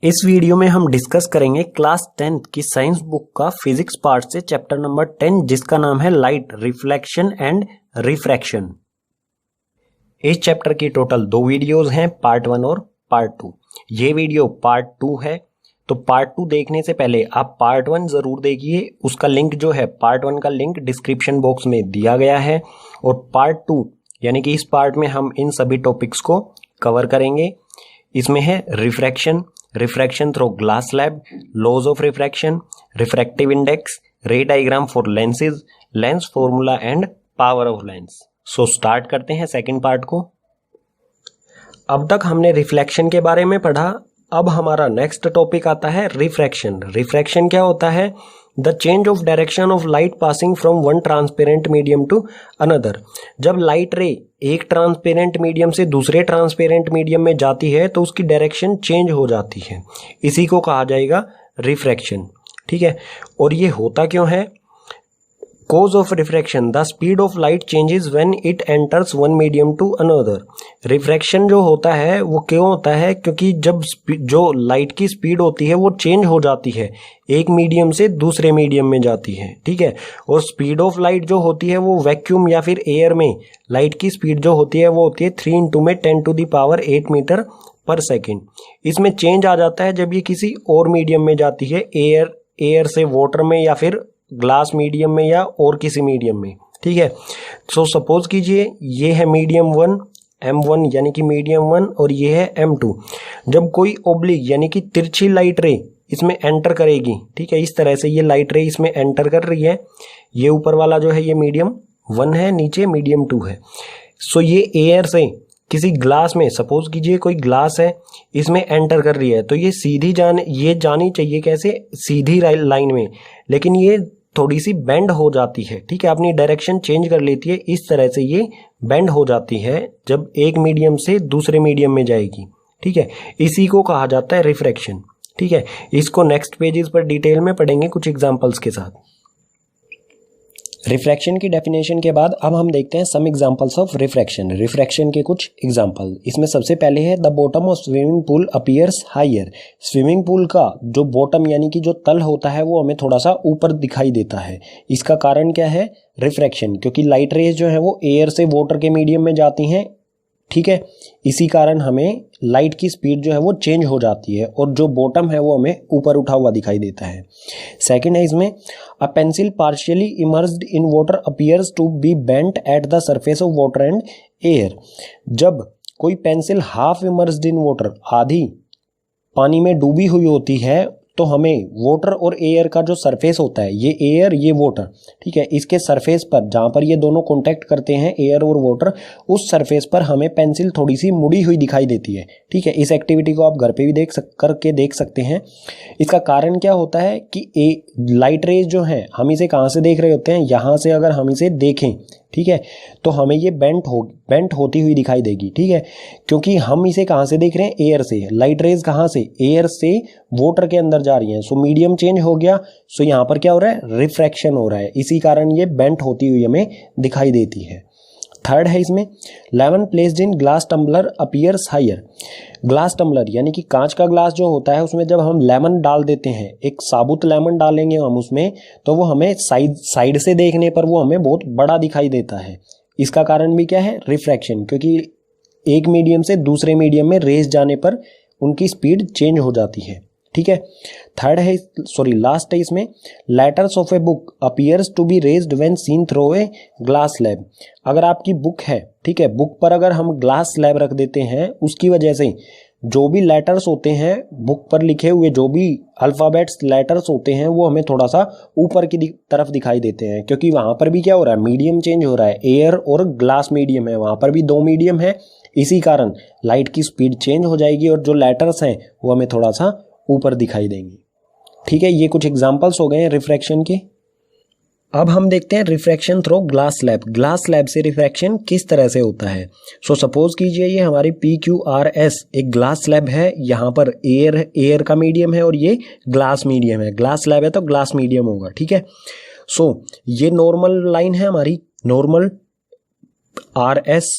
इस वीडियो में हम डिस्कस करेंगे क्लास 10th की साइंस बुक का फिजिक्स पार्ट से चैप्टर नंबर 10 जिसका नाम है लाइट रिफ्लेक्शन एंड रिफ्रैक्शन। इस चैप्टर की टोटल 2 वीडियोस हैं, पार्ट 1 और पार्ट 2। ये वीडियो पार्ट 2 है, तो पार्ट 2 देखने से पहले आप पार्ट 1 जरूर देखिए। उसका लिंक जो है पार्ट 1 का लिंक डिस्क्रिप्शन बॉक्स में दिया गया है। और पार्ट 2 यानी कि इस पार्ट में हम इन सभी टॉपिक्स को कवर करेंगे। इसमें है refraction through glass slab, laws of refraction, refractive index, ray diagram for lenses, lens formula and power of lens. So start करते हैं सेकंड पार्ट को। अब तक हमने रिफ्लेक्शन के बारे में पढ़ा, अब हमारा नेक्स्ट टॉपिक आता है रिफ्रैक्शन। रिफ्रैक्शन क्या होता है? The change of direction of light passing from one transparent medium to another. जब लाइट रे एक ट्रांसपेरेंट मीडियम से दूसरे ट्रांसपेरेंट मीडियम में जाती है तो उसकी डायरेक्शन चेंज हो जाती है, इसी को कहा जाएगा रिफ्रैक्शन। ठीक है, और ये होता क्यों है? Cause of refraction, the speed of light changes when it enters one medium to another। Refraction जो होता है वो क्यों होता है? क्योंकि जब जो लाइट की स्पीड होती है वो चेंज हो जाती है, एक मीडियम से दूसरे मीडियम में जाती है। ठीक है, और स्पीड ऑफ लाइट जो होती है वो वैक्यूम या फिर एयर में लाइट की स्पीड जो होती है वो होती है 3 इंटू में 10⁸ मीटर पर सेकेंड। इसमें चेंज आ जाता है जब ये किसी और मीडियम में जाती है, एयर से वाटर में या फिर ग्लास मीडियम में या और किसी मीडियम में। ठीक है, सो सपोज कीजिए ये है मीडियम 1 M1 यानी कि मीडियम 1 और ये है M2। जब कोई ओब्लिक यानी कि तिरछी लाइट रे इसमें एंटर करेगी, ठीक है, इस तरह से ये लाइट रे इसमें एंटर कर रही है, ये ऊपर वाला जो है ये मीडियम 1 है, नीचे मीडियम 2 है। सो ये एयर से किसी ग्लास में, सपोज कीजिए कोई ग्लास है, इसमें एंटर कर रही है, तो ये ये जानी चाहिए कैसे? सीधी लाइन में, लेकिन ये थोड़ी सी बेंड हो जाती है। ठीक है, अपनी डायरेक्शन चेंज कर लेती है, इस तरह से ये बेंड हो जाती है जब एक मीडियम से दूसरे मीडियम में जाएगी। ठीक है, इसी को कहा जाता है रिफ्रैक्शन। ठीक है, इसको नेक्स्ट पेजेस पर डिटेल में पढ़ेंगे कुछ एग्जांपल्स के साथ। रिफ्रैक्शन की डेफिनेशन के बाद अब हम देखते हैं some examples of refraction. Refraction के कुछ एग्जांपल, इसमें सबसे पहले है the bottom of swimming pool appears higher. Swimming pool का जो बॉटम यानी कि जो तल होता है वो हमें थोड़ा सा ऊपर दिखाई देता है। इसका कारण क्या है? रिफ्रैक्शन, क्योंकि लाइट रेज जो है वो एयर से वाटर के मीडियम में जाती हैं। ठीक है, इसी कारण हमें लाइट की स्पीड जो है वो चेंज हो जाती है और जो बॉटम है वो हमें ऊपर उठा हुआ दिखाई देता है। सेकंड है इसमें a pencil partially immersed in water appears to be bent at the surface of water and air. जब कोई pencil half immersed in water, आधी पानी में डूबी हुई होती है, तो हमें वाटर और एयर का जो सरफेस होता है, ये एयर ये वाटर, ठीक है, इसके सरफेस पर जहाँ पर ये दोनों कांटेक्ट करते हैं एयर और वाटर, उस सरफेस पर हमें पेंसिल थोड़ी सी मुड़ी हुई दिखाई देती है। ठीक है, इस एक्टिविटी को आप घर पे भी करके देख सकते हैं। इसका कारण क्या होता है कि लाइट रेज जो है हम इसे कहाँ से देख रहे होते हैं? यहाँ से अगर हम इसे देखें, ठीक है, तो हमें ये बेंट होती हुई दिखाई देगी। ठीक है, क्योंकि हम इसे कहाँ से देख रहे हैं? एयर से। लाइट रेज कहाँ से? एयर से वाटर के अंदर जा रही हैं, सो मीडियम चेंज हो गया, सो यहाँ पर क्या हो रहा है? रिफ्रैक्शन हो रहा है, इसी कारण ये बेंट होती हुई हमें दिखाई देती है। थर्ड है इसमें lemon placed in glass tumbler appears higher. Glass tumbler यानी कि कांच का ग्लास जो होता है उसमें जब हम लेमन डाल देते हैं, एक साबुत लेमन डालेंगे हम उसमें, तो वो हमें साइड से देखने पर वो हमें बहुत बड़ा दिखाई देता है। इसका कारण भी क्या है? रिफ्रैक्शन, क्योंकि एक मीडियम से दूसरे मीडियम में रेज जाने पर उनकी स्पीड चेंज हो जाती है। ठीक है, लास्ट है इसमें letters of a book appears to be raised when seen through a glass slab. अगर आपकी बुक है, ठीक है, बुक पर अगर हम ग्लास स्लैब रख देते हैं, उसकी वजह से जो भी लेटर्स होते हैं बुक पर लिखे हुए, जो भी अल्फ़ाबेट्स लेटर्स होते हैं, वो हमें थोड़ा सा ऊपर की तरफ दिखाई देते हैं, क्योंकि वहाँ पर भी क्या हो रहा है? मीडियम चेंज हो रहा है, एयर और ग्लास मीडियम है, वहाँ पर भी 2 मीडियम है, इसी कारण लाइट की स्पीड चेंज हो जाएगी और जो लेटर्स हैं वो हमें थोड़ा सा ऊपर दिखाई देंगे। ठीक है, ये कुछ एग्जांपल्स हो गए हैं रिफ्रैक्शन के। अब हम देखते हैं refraction through glass slab. Glass slab से रिफ्रैक्शन किस तरह से होता है? सो सपोज कीजिए ये हमारी PQRS एक ग्लास स्लैब है, यहाँ पर एयर का मीडियम है और ये ग्लास मीडियम है। ग्लास स्लैब है तो ग्लास मीडियम होगा। ठीक है, सो ये नॉर्मल लाइन है हमारी, नॉर्मल RS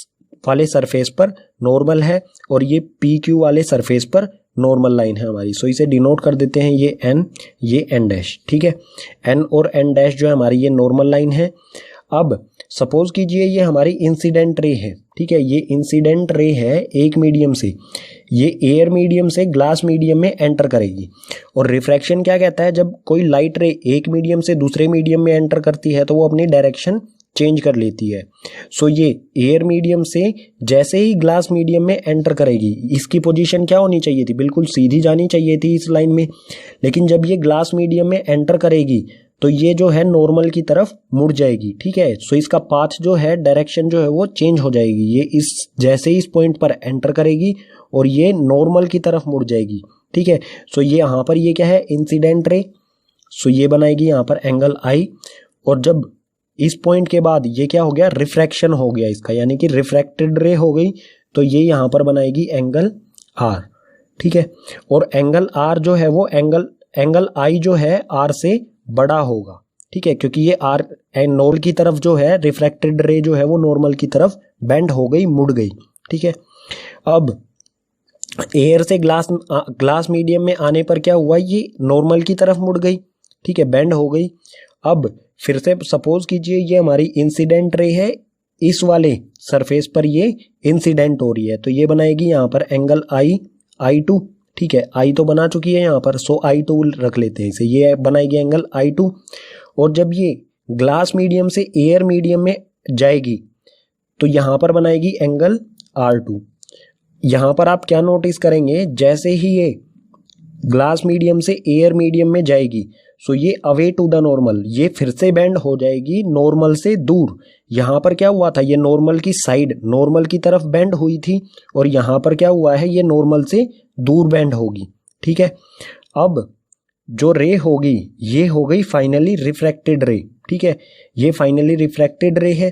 वाले सरफेस पर नॉर्मल है और ये PQ वाले सरफेस पर नॉर्मल लाइन है हमारी। सो इसे डिनोट कर देते हैं ये एन, ये एन डैश, ठीक है। एन और एन डैश जो है हमारी ये नॉर्मल लाइन है। अब सपोज कीजिए ये हमारी इंसिडेंट रे है, ठीक है, ये इंसिडेंट रे है एक मीडियम से, ये एयर मीडियम से ग्लास मीडियम में एंटर करेगी। और रिफ्रैक्शन क्या कहता है, जब कोई लाइट रे एक मीडियम से दूसरे मीडियम में एंटर करती है तो वो अपनी डायरेक्शन चेंज कर लेती है। सो ये एयर मीडियम से जैसे ही ग्लास मीडियम में एंटर करेगी, इसकी पोजीशन क्या होनी चाहिए थी, बिल्कुल सीधी जानी चाहिए थी इस लाइन में, लेकिन जब ये ग्लास मीडियम में एंटर करेगी तो ये जो है नॉर्मल की तरफ मुड़ जाएगी, ठीक है। सो इसका पाथ जो है, डायरेक्शन जो है वो चेंज हो जाएगी। ये इस जैसे ही इस पॉइंट पर एंटर करेगी और ये नॉर्मल की तरफ मुड़ जाएगी, ठीक है। सो ये यहाँ पर ये क्या है, इंसिडेंट रे। सो ये बनाएगी यहाँ पर एंगल आई, और जब इस पॉइंट के बाद ये क्या हो गया, रिफ्रैक्शन हो गया इसका, यानी कि रिफ्रैक्टेड रे हो गई, तो ये यहाँ पर बनाएगी एंगल आर, ठीक है। और एंगल आर जो है वो एंगल आई जो है आर से बड़ा होगा, ठीक है, क्योंकि ये आर नॉर्मल की तरफ जो है, रिफ्रैक्टेड रे जो है वो नॉर्मल की तरफ बेंड हो गई, मुड़ गई, ठीक है। अब एयर से ग्लास मीडियम में आने पर क्या हुआ, ये नॉर्मल की तरफ मुड़ गई, ठीक है, बेंड हो गई। अब फिर से सपोज कीजिए ये हमारी इंसिडेंट रे है, इस वाले सरफेस पर ये इंसिडेंट हो रही है, तो ये बनाएगी यहाँ पर एंगल आई2, ठीक है। आई तो बना चुकी है यहाँ पर, सो I2 रख लेते हैं इसे, ये बनाएगी एंगल I2। और जब ये ग्लास मीडियम से एयर मीडियम में जाएगी तो यहाँ पर बनाएगी एंगल R2। यहाँ पर आप क्या नोटिस करेंगे, जैसे ही ये ग्लास मीडियम से एयर मीडियम में जाएगी, सो ये अवे टू द नॉर्मल, ये फिर से बेंड हो जाएगी नॉर्मल से दूर। यहाँ पर क्या हुआ था, ये नॉर्मल की साइड, नॉर्मल की तरफ बेंड हुई थी, और यहाँ पर क्या हुआ है, ये नॉर्मल से दूर बेंड होगी, ठीक है। अब जो रे होगी ये हो गई फाइनली रिफ्रैक्टेड रे, ठीक है, ये फाइनली रिफ्रैक्टेड रे है।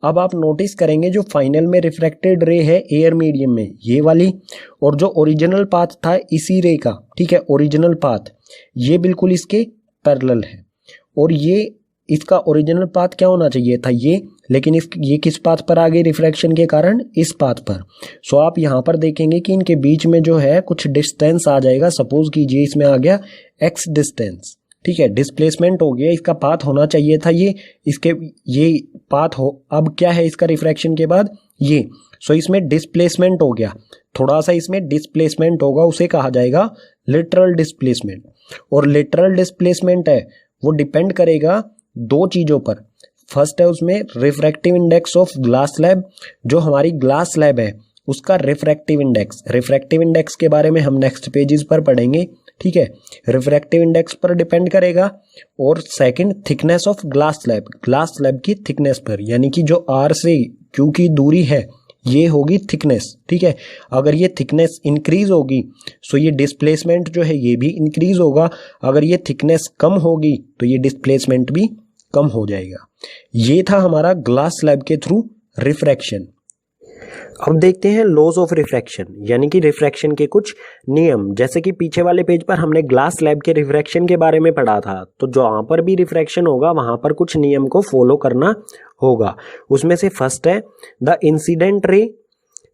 अब आप नोटिस करेंगे जो फाइनल में रिफ्रैक्टेड रे है एयर मीडियम में, ये वाली, और जो ओरिजिनल पाथ था इसी रे का, ठीक है, ओरिजिनल पाथ ये बिल्कुल इसके पैरेलल है। और ये इसका ओरिजिनल पाथ क्या होना चाहिए था, ये, लेकिन ये किस पाथ पर आ गई रिफ्रैक्शन के कारण, इस पाथ पर। सो आप यहाँ पर देखेंगे कि इनके बीच में जो है कुछ डिस्टेंस आ जाएगा। सपोज कीजिए इसमें आ गया x डिस्टेंस, ठीक है, डिस्प्लेसमेंट हो गया, इसका पाथ होना चाहिए था ये पाथ हो, अब क्या है इसका रिफ्रैक्शन के बाद ये, सो इसमें डिस्प्लेसमेंट हो गया, थोड़ा सा इसमें डिस्प्लेसमेंट होगा, उसे कहा जाएगा लिटरल डिस्प्लेसमेंट। और लिटरल डिस्प्लेसमेंट है वो डिपेंड करेगा दो चीजों पर। फर्स्ट है उसमें refractive index of glass slab, जो हमारी ग्लास स्लैब है उसका रिफ्रैक्टिव इंडेक्स के बारे में हम नेक्स्ट पेजेस पर पढ़ेंगे, ठीक है, रिफ्रैक्टिव इंडेक्स पर डिपेंड करेगा। और second thickness of glass slab की थिकनेस पर, यानी कि जो आर से क्यू की दूरी है ये होगी थिकनेस, ठीक है। अगर ये थिकनेस इंक्रीज होगी सो ये डिस्प्लेसमेंट जो है ये भी इंक्रीज होगा, अगर ये थिकनेस कम होगी तो ये डिस्प्लेसमेंट भी कम हो जाएगा। ये था हमारा ग्लास स्लैब के थ्रू रिफ्रैक्शन। अब देखते हैं लॉज ऑफ रिफ्रैक्शन, यानी कि रिफ्रैक्शन के कुछ नियम। जैसे कि पीछे वाले पेज पर हमने ग्लास स्लैब के रिफ्रैक्शन के बारे में पढ़ा था, तो जहां पर भी रिफ्रैक्शन होगा वहां पर कुछ नियम को फॉलो करना होगा। उसमें से फर्स्ट है the incident ray,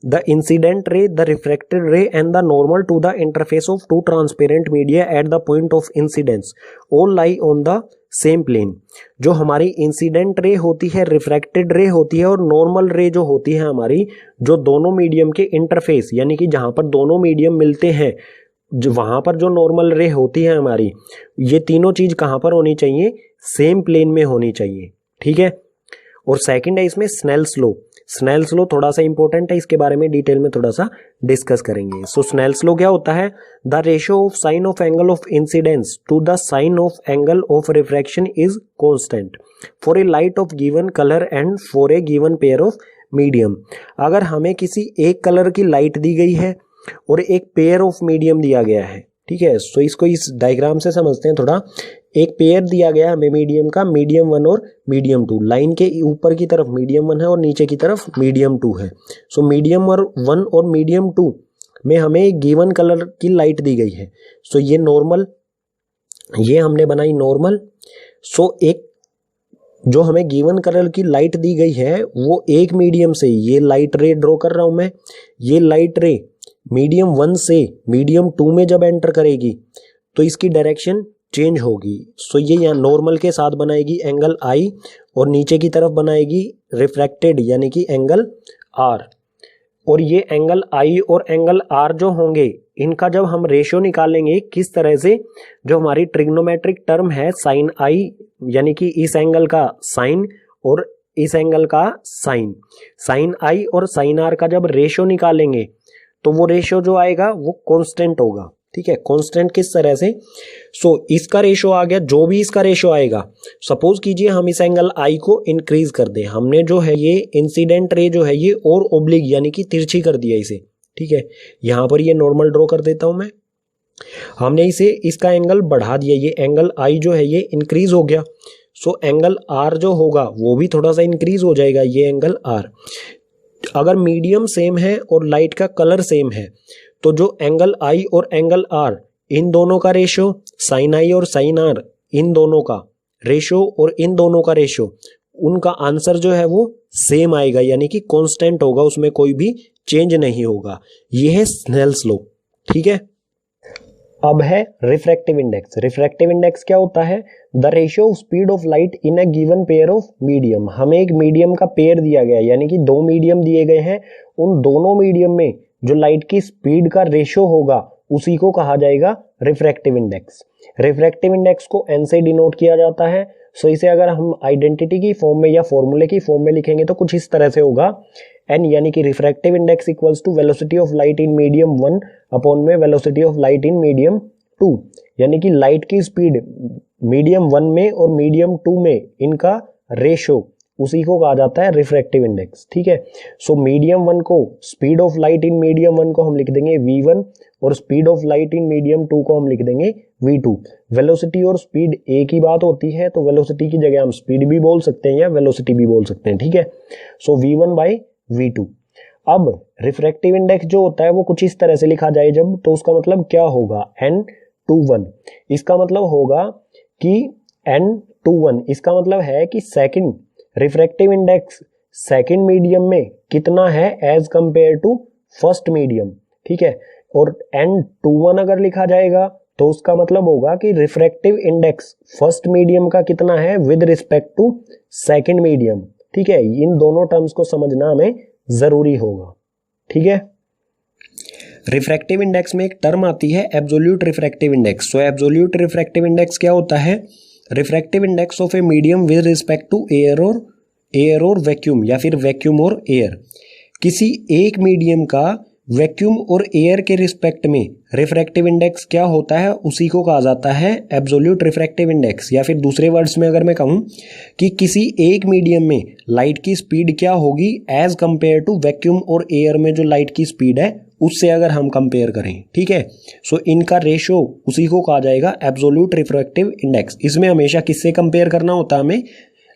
the refracted ray and the normal to the interface of two transparent media at the point of incidence all lie on the same plane। जो हमारी इंसिडेंट रे होती है, refracted रे होती है, और normal रे जो होती है हमारी, जो दोनों मीडियम के इंटरफेस, यानी कि जहां पर दोनों मीडियम मिलते हैं, जो वहां पर जो नॉर्मल रे होती है हमारी, ये तीनों चीज कहां पर होनी चाहिए, सेम प्लेन में होनी चाहिए, ठीक है। और सेकंड है इसमें स्नेल्स लो थोड़ा सा इंपॉर्टेंट है, इसके बारे में डिटेल में थोड़ा सा डिस्कस करेंगे। सो स्नेल्स लो क्या होता है, the ratio of sine of angle of incidence to the sine of angle of refraction is constant for a light of given colour and for a given pair of medium. अगर हमें किसी एक colour की light दी गई है और एक pair of medium दिया गया है, ठीक है, सो इसको इस डायग्राम से समझते हैं थोड़ा। एक पेयर दिया गया हमें मीडियम का, मीडियम 1 और मीडियम 2, लाइन के ऊपर की तरफ मीडियम 1 है और नीचे की तरफ मीडियम 2 है। सो मीडियम 1 और मीडियम 2 में हमें एक गिवन कलर की लाइट दी गई है। सो ये नॉर्मल, ये हमने बनाई नॉर्मल। सो एक जो हमें गिवन कलर की लाइट दी गई है वो एक मीडियम से, ये लाइट रे ड्रॉ कर रहा हूं मैं, ये लाइट रे मीडियम 1 से मीडियम 2 में जब एंटर करेगी तो इसकी डायरेक्शन चेंज होगी। सो ये यहाँ नॉर्मल के साथ बनाएगी एंगल आई और नीचे की तरफ बनाएगी रिफ्रैक्टेड यानी कि एंगल आर। और ये एंगल आई और एंगल आर जो होंगे इनका जब हम रेशियो निकालेंगे किस तरह से, जो हमारी ट्रिग्नोमेट्रिक टर्म है साइन आई यानी कि इस एंगल का साइन और इस एंगल का साइन, साइन आई और साइन आर का जब रेशियो निकालेंगे तो वो रेशियो जो आएगा वो कांस्टेंट होगा। ठीक है, कांस्टेंट किस तरह से, इसका रेशियो आ गया, जो भी इसका रेशियो आएगा, सपोज कीजिए हम इस एंगल आई को इंक्रीज कर दें, हमने जो है ये इंसिडेंट रे जो है ये और ओब्लिक यानी कि तिरछी कर दिया इसे। ठीक है, यहां पर ये नॉर्मल ड्रॉ कर देता हूं मैं, हमने इसे इसका एंगल बढ़ा दिया, ये एंगल आई जो है ये इंक्रीज हो गया। एंगल आर जो होगा वो भी थोड़ा सा इंक्रीज हो जाएगा, ये एंगल आर। अगर मीडियम सेम है और लाइट का कलर सेम है तो जो एंगल आई और एंगल आर इन दोनों का रेशियो, साइन आई और साइन आर इन दोनों का रेशियो और इन दोनों का रेशियो, उनका आंसर जो है वो सेम आएगा यानी कि कांस्टेंट होगा, उसमें कोई भी चेंज नहीं होगा। ये है स्नेल्स लॉ। ठीक है, अब है रिफ्रैक्टिव इंडेक्स। रिफ्रैक्टिव इंडेक्स क्या होता है? The ratio of speed of light in a given pair of medium. हमें एक मीडियम का पेयर दिया गया है यानी कि दो मीडियम दिए गए हैं, उन दोनों मीडियम में जो लाइट की स्पीड का रेशियो होगा उसी को कहा जाएगा रिफ्रैक्टिव इंडेक्स। रिफ्रैक्टिव इंडेक्स को n से डिनोट किया जाता है। इसे अगर हम आइडेंटिटी की फॉर्म में या फॉर्मूले की फॉर्म में लिखेंगे तो कुछ इस तरह से होगा, n यानी कि refractive index equals to velocity of light in medium 1 upon में velocity of light in medium 2, यानी कि लाइट की स्पीड मीडियम 1 में और मीडियम 2 में इनका रेशियो, उसी को कहा जाता है रिफ्रैक्टिव इंडेक्स। ठीक है, मीडियम 1 को, speed of light in medium 1 को हम लिख देंगे v1 और speed of light in medium 2 को हम लिख देंगे v2। वेलोसिटी और स्पीड एक ही बात होती है, तो वेलोसिटी की जगह हम स्पीड भी बोल सकते हैं या वेलोसिटी भी बोल सकते हैं। ठीक है, v1 बाई v2। अब रिफ्रैक्टिव इंडेक्स जो होता है वो कुछ इस तरह से लिखा जाए जब, तो उसका मतलब क्या होगा, n/1। इसका मतलब होगा कि n/1, इसका मतलब है कि second refractive index second medium में कितना है as compared to first medium. ठीक है, और n/1 अगर लिखा जाएगा तो उसका मतलब होगा कि रिफ्रैक्टिव इंडेक्स फर्स्ट मीडियम का कितना है with respect to second medium. ठीक है, इन दोनों टर्म्स को समझना हमें जरूरी होगा। ठीक है, रिफ्रैक्टिव इंडेक्स में एक टर्म आती है absolute refractive index. So absolute refractive index क्या होता है? Refractive index of a medium with respect to air और वैक्यूम, या फिर वैक्यूम और एयर। किसी एक मीडियम का वैक्यूम और एयर के रिस्पेक्ट में रिफ्रैक्टिव इंडेक्स क्या होता है, उसी को कहा जाता है एब्सोल्यूट रिफ्रैक्टिव इंडेक्स। या फिर दूसरे वर्ड्स में अगर मैं कहूं कि किसी एक मीडियम में लाइट की स्पीड क्या होगी एज कंपेयर टू वैक्यूम और एयर में जो लाइट की स्पीड है उससे अगर हम कंपेयर करें। ठीक है, इनका रेशियो उसी को कहा जाएगा एब्सोल्यूट रिफ्रैक्टिव इंडेक्स। इसमें हमेशा किससे कंपेयर करना होता है, हमें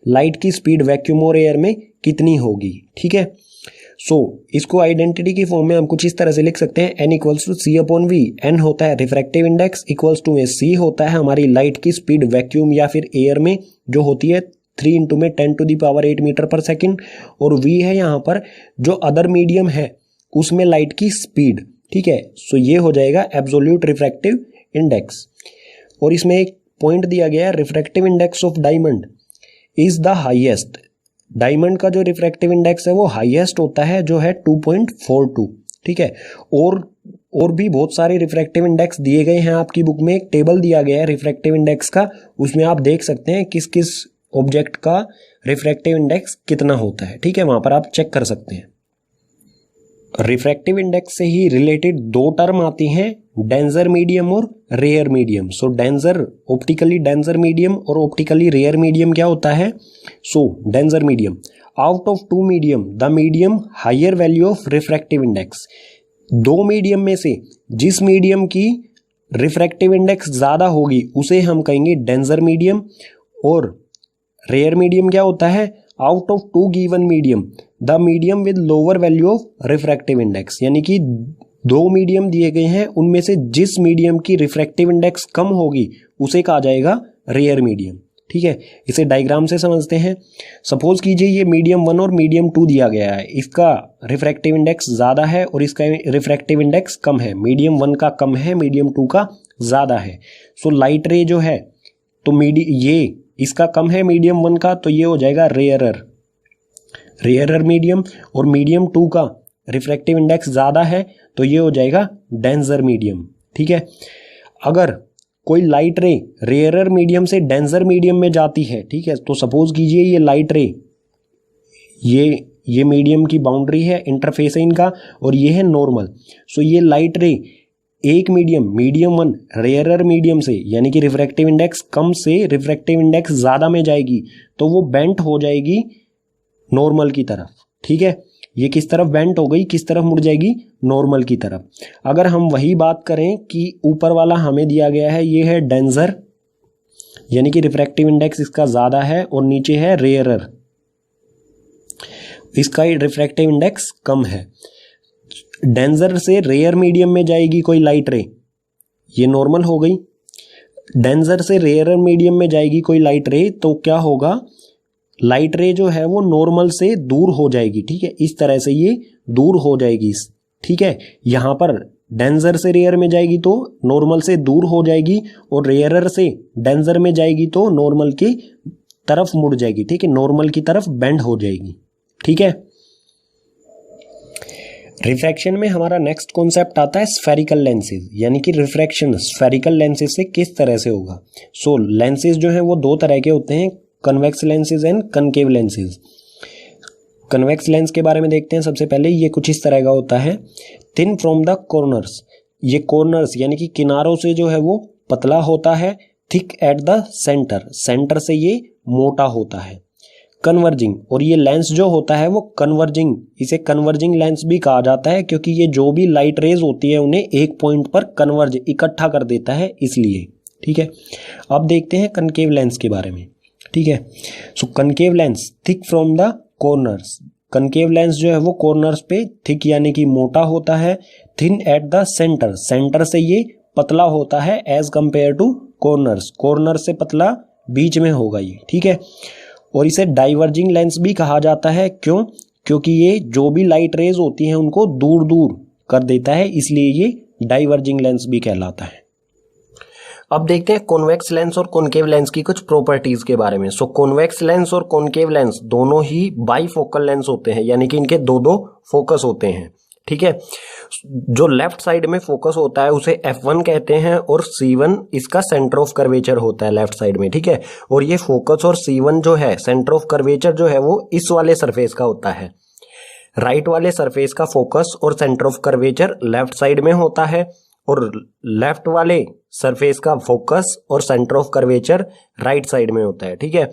लाइट की स्पीड वैक्यूम और एयर में कितनी होगी। ठीक है, इसको आइडेंटिटी की फॉर्म में हम कुछ इस तरह से लिख सकते हैं, n equals to c/v। n होता है रिफ्रैक्टिव इंडेक्स, इक्वल्स टू में c होता है हमारी लाइट की स्पीड वैक्यूम या फिर एयर में जो होती है 3 इंटू में 10⁸ मीटर पर सेकेंड, और v है यहाँ पर जो अदर मीडियम है उसमें लाइट की स्पीड। ठीक है, ये हो जाएगा एब्सोल्यूट रिफ्रैक्टिव इंडेक्स। और इसमें एक पॉइंट दिया गया है, refractive index of diamond is the highest. Diamond का जो रिफ्रैक्टिव इंडेक्स है वो हाईएस्ट होता है, जो है 2.42। ठीक है, और भी बहुत सारे रिफ्रैक्टिव इंडेक्स दिए गए हैं आपकी बुक में, एक टेबल दिया गया है रिफ्रैक्टिव इंडेक्स का, उसमें आप देख सकते हैं किस किस ऑब्जेक्ट का रिफ्रैक्टिव इंडेक्स कितना होता है। ठीक है, वहां पर आप चेक कर सकते हैं। रिफ्रैक्टिव इंडेक्स से ही रिलेटेड दो टर्म आती हैं, डेंजर मीडियम और rare medium. Denser, optically denser medium और ऑप्टिकली रेयर मीडियम क्या होता है? Denser medium, out of two medium the medium higher value of refractive index. दो मीडियम में से जिस मीडियम की रिफ्रैक्टिव इंडेक्स ज्यादा होगी उसे हम कहेंगे डेंजर मीडियम। और रेयर मीडियम क्या होता है? Out of two given medium the medium with lower value of refractive index, यानी कि दो मीडियम दिए गए हैं उनमें से जिस मीडियम की रिफ्रैक्टिव इंडेक्स कम होगी उसे कहा जाएगा रेयर मीडियम। ठीक है, इसे डायग्राम से समझते हैं। सपोज कीजिए ये मीडियम 1 और मीडियम 2 दिया गया है, इसका रिफ्रैक्टिव इंडेक्स ज़्यादा है और इसका रिफ्रैक्टिव इंडेक्स कम है। मीडियम 1 का कम है, मीडियम 2 का ज़्यादा है। सो लाइट रे जो है तो ये इसका कम है मीडियम 1 का, तो ये हो जाएगा रेयरर मीडियम, और मीडियम 2 का रिफ्रैक्टिव इंडेक्स ज़्यादा है तो ये हो जाएगा डेंसर मीडियम। ठीक है, अगर कोई लाइट रे रेयरर मीडियम से डेंसर मीडियम में जाती है, ठीक है, तो सपोज कीजिए ये लाइट रे ये मीडियम की बाउंड्री है, इंटरफेस है इनका, और ये है नॉर्मल। सो ये लाइट रे एक मीडियम 1 रेयरर मीडियम से, यानी कि रिफ्रैक्टिव इंडेक्स कम से रिफ्रैक्टिव इंडेक्स ज़्यादा में जाएगी तो वो बेंट हो जाएगी नॉर्मल की तरफ। ठीक है, ये किस तरफ बेंट हो गई, किस तरफ मुड़ जाएगी, नॉर्मल की तरफ। अगर हम वही बात करें कि ऊपर वाला हमें दिया गया है ये है डेंसर, यानी कि रिफ्रैक्टिव इंडेक्स इसका ज़्यादा है, और नीचे है रेयरर, इसका रिफ्रैक्टिव इंडेक्स कम है। डेंसर से रेयर मीडियम में जाएगी कोई लाइट रे, ये नॉर्मल हो गई। डेंसर से रेयर मीडियम में जाएगी कोई लाइट रे तो क्या होगा, लाइट रे जो है वो नॉर्मल से दूर हो जाएगी। ठीक है, इस तरह से ये दूर हो जाएगी। ठीक है, यहाँ पर डेंसर से रेयर में जाएगी तो नॉर्मल से दूर हो जाएगी, और रेयरर से डेंसर में जाएगी तो नॉर्मल की तरफ मुड़ जाएगी। ठीक है, नॉर्मल की तरफ बेंड हो जाएगी। ठीक है, रिफ्रैक्शन में हमारा नेक्स्ट कॉन्सेप्ट आता है स्फेरिकल लेंसेज, यानी कि रिफ्रैक्शन स्फेरिकल लेंसेज से किस तरह से होगा। सो लेंसेज जो है वो दो तरह के होते हैं, convex lenses and concave lenses. Convex lens के बारे में देखते हैं। सबसे पहले ये कुछ इस तरह का होता है, थिन फ्रॉम द कॉर्नर्स, ये कॉर्नर्स यानी कि किनारों से जो है वो पतला होता है। Thick eight the centre, centre से ये मोटा होता है। कन्वर्जिंग, और ये लेंस जो होता है वो कन्वर्जिंग, इसे कन्वर्जिंग लेंस भी कहा जाता है, क्योंकि ये जो भी लाइट रेज होती है उन्हें एक पॉइंट पर कन्वर्ज इकट्ठा कर देता है, इसलिए। ठीक है, अब देखते हैं कनकेव लेंस के बारे में। ठीक है, so concave lens thick from the corners, concave lens जो है वो कॉर्नर्स पे थिक यानी कि मोटा होता है। Thin at the centre, centre से ये पतला होता है as compared to corners, corner से पतला बीच में होगा ये। ठीक है, और इसे डाइवर्जिंग लेंस भी कहा जाता है। क्यों? क्योंकि ये जो भी लाइट रेज होती हैं उनको दूर दूर कर देता है, इसलिए ये डाइवर्जिंग लेंस भी कहलाता है। अब देखते हैं कॉन्वेक्स लेंस और कॉनकेव लेंस की कुछ प्रॉपर्टीज के बारे में। सो कॉन्वेक्स लेंस और कॉनकेव लेंस दोनों ही बाईफोकल लेंस होते हैं, यानी कि इनके दो दो फोकस होते हैं। ठीक है, जो लेफ्ट साइड में फोकस होता है उसे F1 कहते हैं, और C1 इसका सेंटर ऑफ कर्वेचर होता है लेफ्ट साइड में। ठीक है, और ये फोकस और C1 जो है सेंटर ऑफ कर्वेचर जो है वो इस वाले सरफेस का होता है। राइट वाले सरफेस का फोकस और centre of curvature left side में होता है, और लेफ्ट वाले सरफेस का फोकस और centre of curvature right side में होता है। ठीक है,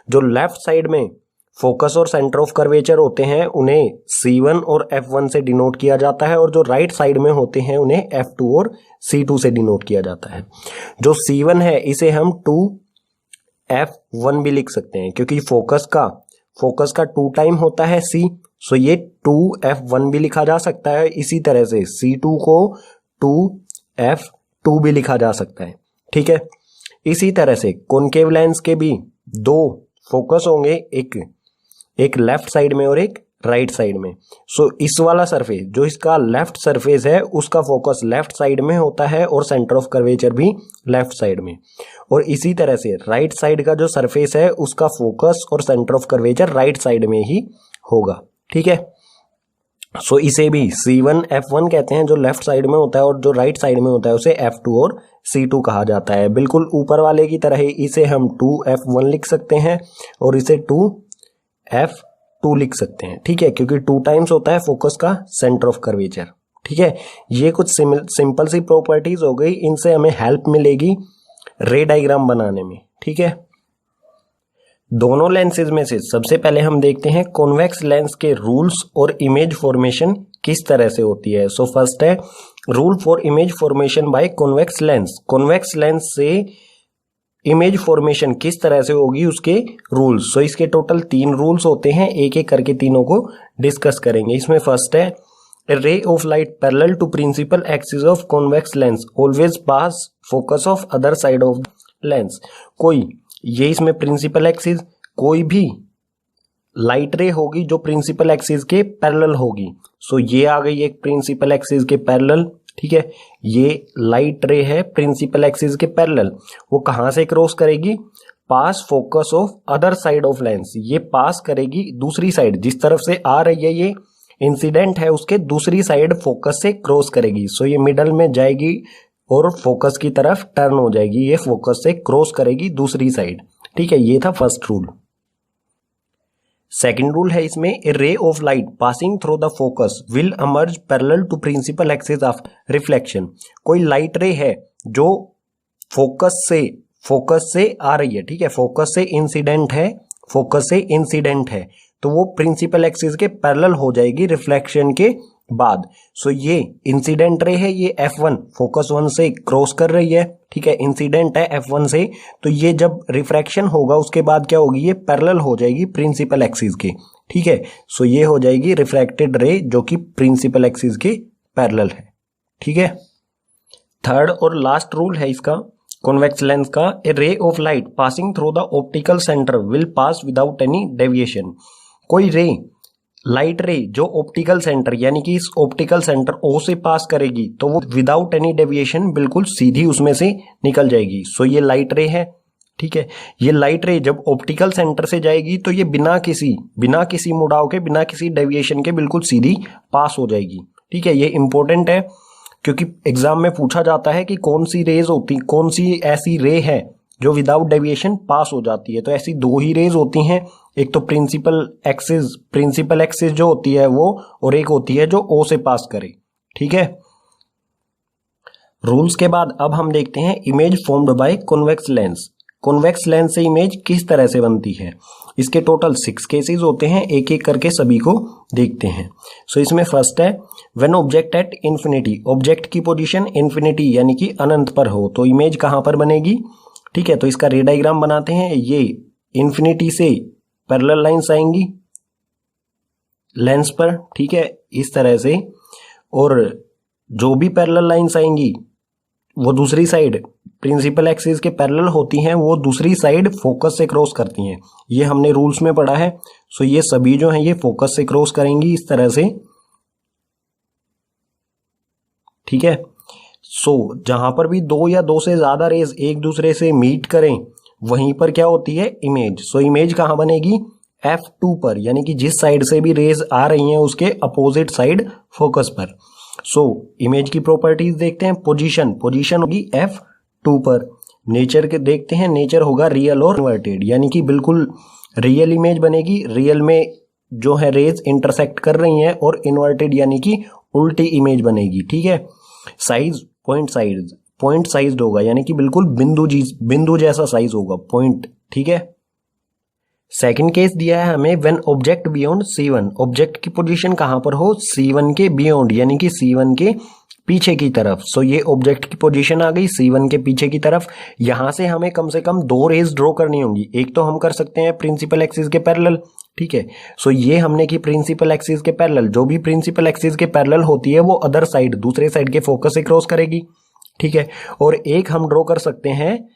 जो लेफ्ट साइड में फोकस और सेंटर ऑफ कर्वेचर होते हैं उन्हें C1 और F1 से डिनोट किया जाता है, और जो राइट साइड में होते हैं उन्हें F2 और C2 से डिनोट किया जाता है। जो C1 है इसे हम 2F1 भी लिख सकते हैं, क्योंकि फोकस का 2 टाइम होता है C, सो ये 2F1 भी लिखा जा सकता है। इसी तरह से C2 को 2F2 भी लिखा जा सकता है। ठीक है, इसी तरह से कॉनकेव लेंस के भी दो फोकस होंगे, एक लेफ्ट साइड में और एक राइट साइड में। सो इस वाला सरफेस जो इसका लेफ्ट सरफेस है उसका फोकस लेफ्ट साइड में होता है, और सेंटर ऑफ कर्वेचर भी लेफ्ट साइड में। और इसी तरह से राइट साइड का जो सरफेस है उसका फोकस और centre of curvature right side में ही होगा। ठीक है, सो इसे भी C1 F1 कहते हैं जो लेफ्ट साइड में होता है, और जो राइट साइड में होता है उसे F2 और C2 कहा जाता है। बिल्कुल ऊपर वाले की तरह ही इसे हम 2F1 लिख सकते हैं और इसे 2F2 लिख सकते हैं। ठीक है, क्योंकि 2 टाइम्स होता है फोकस का सेंटर ऑफ कर्वेचर। ठीक है, ये कुछ सिंपल सी प्रॉपर्टीज हो गई, इनसे हमें हेल्प मिलेगी रे डायग्राम बनाने में। ठीक है, दोनों लेंसेज में से सबसे पहले हम देखते हैं कॉन्वेक्स लेंस के रूल्स और इमेज फॉर्मेशन किस तरह से होती है। सो फर्स्ट है rule for image formation by convex lens. Convex lens से इमेज फॉर्मेशन किस तरह से होगी उसके रूल्स। सो इसके टोटल 3 रूल्स होते हैं, एक एक करके तीनों को डिस्कस करेंगे। इसमें फर्स्ट है A ray of light parallel to principal axis of convex lens always pass focus of other side of lens। कोई ये इसमें प्रिंसिपल एक्सिस, कोई भी लाइट रे होगी जो प्रिंसिपल एक्सिस के पैरेलल होगी। सो ये आ गई एक प्रिंसिपल एक्सिस के पैरेलल, ठीक है। ये लाइट रे है प्रिंसिपल एक्सिस के पैरेलल, वो कहां से क्रॉस करेगी, pass focus of other side of lens, ये पास करेगी दूसरी साइड, जिस तरफ से आ रही है ये इंसिडेंट है उसके दूसरी साइड फोकस से क्रॉस करेगी। सो ये मिडल में जाएगी और फोकस की तरफ टर्न हो जाएगी, ये फोकस से क्रॉस करेगी दूसरी साइड, ठीक है। ये था फर्स्ट रूल। सेकंड रूल है इसमें, a ray of light passing through the focus will emerge parallel to principal axis of reflection. कोई लाइट रे है जो फोकस से आ रही है, ठीक है, फोकस से इंसिडेंट है, तो वो प्रिंसिपल एक्सिस के पैरेलल हो जाएगी रिफ्लेक्शन के बाद। सो ये इंसिडेंट रे है, ये F1 फोकस 1 से क्रॉस कर रही है, ठीक है, इंसिडेंट है F1 से, तो ये जब रिफ्रैक्शन होगा उसके बाद क्या होगी, ये पैरेलल हो जाएगी प्रिंसिपल एक्सिस के, ठीक है। सो ये हो जाएगी रिफ्रैक्टेड रे जो कि प्रिंसिपल एक्सिस के पैरेलल है, ठीक है। थर्ड और लास्ट रूल है इसका कॉन्वेक्स लेंस का, a ray of light passing through the optical centre will pass without any deviation. कोई रे, लाइट रे जो ऑप्टिकल सेंटर यानी कि इस ऑप्टिकल सेंटर O से पास करेगी तो वो विदाउट एनी डेविएशन बिल्कुल सीधी उसमें से निकल जाएगी। सो ये लाइट रे है, ठीक है। ये लाइट रे जब ऑप्टिकल सेंटर से जाएगी तो ये बिना किसी मुड़ाव के, बिना किसी डेविएशन के बिल्कुल सीधी पास हो जाएगी, ठीक है। ये इंपॉर्टेंट है क्योंकि एग्जाम में पूछा जाता है कि कौन सी ऐसी रे है जो विदाउट डेविएशन पास हो जाती है। तो ऐसी दो ही रेज होती हैं, एक तो प्रिंसिपल एक्सिस जो होती है वो, और एक होती है जो O से पास करे, ठीक है। रूल्स के बाद अब हम देखते हैं image formed by convex lens. Convex lens से इमेज किस तरह से बनती है। इसके टोटल 6 केसेस होते हैं, एक एक करके सभी को देखते हैं। सो इसमें फर्स्ट है when object at infinity, object की पोजीशन इंफिनिटी यानी कि अनंत पर हो तो इमेज कहां पर बनेगी, ठीक है। तो इसका रे डायग्राम बनाते हैं। ये इंफिनिटी से पैरेलल लाइंस आएंगी लेंस पर, ठीक है, इस तरह से, और जो भी पैरेलल लाइंस आएंगी वो दूसरी साइड प्रिंसिपल एक्सिस के पैरेलल होती हैं, वो दूसरी साइड फोकस से क्रॉस करती हैं। ये हमने रूल्स में पढ़ा है। सो ये सभी जो हैं ये फोकस से क्रॉस करेंगी इस तरह से, ठीक है। सो जहां पर भी दो या दो से ज्यादा रेज एक दूसरे से मीट करें वहीं पर क्या होती है, इमेज। सो इमेज कहां बनेगी, F2 पर, यानी कि जिस साइड से भी रेज आ रही हैं उसके अपोजिट साइड फोकस पर। सो इमेज की प्रॉपर्टीज देखते हैं। पोजीशन होगी F2 पर। नेचर के देखते हैं, नेचर होगा रियल और इन्वर्टेड, यानी कि बिल्कुल रियल इमेज बनेगी, रियल में जो है रेज इंटरसेक्ट कर रही हैं, और इन्वर्टेड यानी कि उल्टी इमेज बनेगी, ठीक है। साइज पॉइंट साइज होगा, यानी कि बिल्कुल बिंदु जैसा साइज होगा, पॉइंट, ठीक है। सेकंड केस दिया है हमें when object beyond C1, object की पोजीशन कहां पर हो, C1 के बियॉन्ड यानी कि C1 के पीछे की तरफ। सो ये ऑब्जेक्ट की पोजीशन आ गई C1 के पीछे की तरफ। यहां से हमें कम से कम दो रेज ड्रॉ करनी होंगी। एक तो हम कर सकते हैं प्रिंसिपल एक्सिस के पैरेलल, ठीक है। सो ये हमने की प्रिंसिपल एक्सिस के पैरेलल, जो भी प्रिंसिपल एक्सिस के पैरेलल होती है वो अदर साइड दूसरे साइड के फोकस से क्रॉस करेगी, ठीक है। और एक हम ड्रॉ कर सकते हैं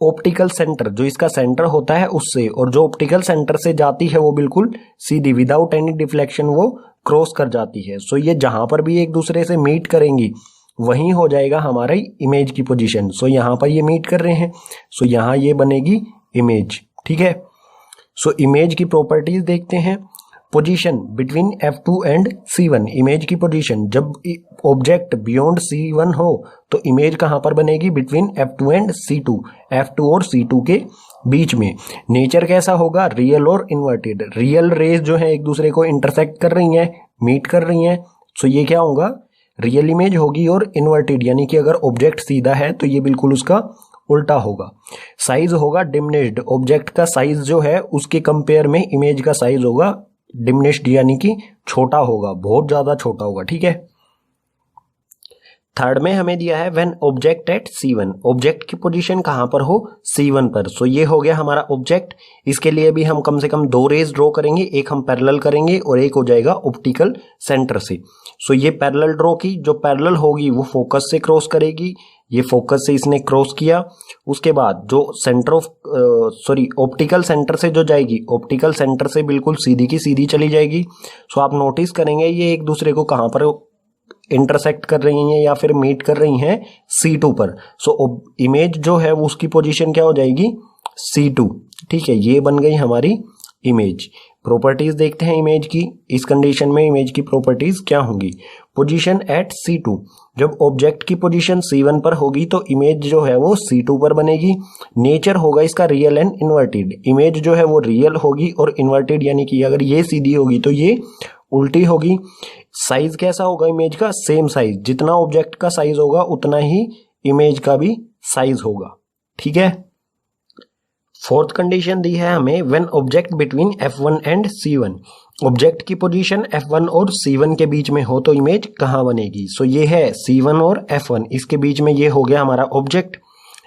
ऑप्टिकल सेंटर, जो इसका सेंटर होता है उससे, और जो ऑप्टिकल सेंटर से जाती है वो बिल्कुल सीधी विदाउट एनी डिफ्लेक्शन वो क्रॉस कर जाती है। सो ये जहां पर भी एक दूसरे से मीट करेंगी वहीं हो जाएगा हमारा इमेज की पोजीशन। सो यहां पर ये मीट कर रहे हैं, सो यहां ये बनेगी इमेज, ठीक है। सो इमेज की प्रॉपर्टीज देखते हैं। Position between F2 and C1, image की पोजीशन जब ऑब्जेक्ट बियॉन्ड C1 हो तो इमेज कहां पर बनेगी, between F2 and C2, F2 और C2 के बीच में। नेचर कैसा होगा, रियल और इन्वर्टेड, रियल रेज जो है एक दूसरे को इंटरसेक्ट कर रही हैं, मीट कर रही हैं। सो ये क्या होगा, रियल इमेज होगी, और इन्वर्टेड यानी कि अगर ऑब्जेक्ट सीधा है तो ये बिल्कुल उसका उल्टा होगा। साइज होगा डिमिनिश्ड, ऑब्जेक्ट का साइज जो है उसके कंपेयर में इमेज का साइज होगा डिमिनिश्ड यानी कि छोटा होगा, बहुत ज्यादा छोटा होगा, ठीक है। थर्ड में हमें दिया है when object at C1, object की पोजीशन कहां पर हो, C1 पर। सो ये हो गया हमारा ऑब्जेक्ट। इसके लिए भी हम कम से कम दो रेज ड्रॉ करेंगे, एक हम पैरेलल करेंगे और एक हो जाएगा ऑप्टिकल सेंटर से। सो ये पैरेलल ड्रॉ की, जो पैरेलल होगी वो फोकस से क्रॉस करेगी, ये फोकस से इसने क्रॉस किया, उसके बाद जो सेंटर ऑफ ऑप्टिकल सेंटर से जो जाएगी, ऑप्टिकल सेंटर से बिल्कुल सीधी की सीधी चली जाएगी। सो आप नोटिस करेंगे ये एक दूसरे को कहाँ पर इंटरसेक्ट कर रही हैं या फिर मीट कर रही हैं, C2 पर। सो इमेज जो है वो उसकी पोजीशन क्या हो जाएगी, C2। ठीक है, ये बन गई हमारी इमेज। प्रॉपर्टीज देखते हैं इमेज की। इस कंडीशन में इमेज की प्रॉपर्टीज क्या होंगी, पोजीशन एट C2। जब ऑब्जेक्ट की पोजीशन C1 पर होगी तो इमेज जो है वो C2 पर बनेगी। नेचर होगा इसका रियल एंड इन्वर्टेड। इमेज जो है वो रियल होगी और इन्वर्टेड यानी कि अगर ये सीधी होगी तो ये उल्टी होगी। साइज कैसा होगा इमेज का, सेम साइज। जितना ऑब्जेक्ट का साइज होगा उतना ही इमेज का भी साइज होगा। ठीक है। फोर्थ कंडीशन दी है हमें, when object between F1 and C1। Object की पोजीशन F1 और C1 के बीच में हो तो इमेज कहाँ बनेगी। सो ये है C1 और F1, इसके बीच में ये हो गया हमारा ऑब्जेक्ट।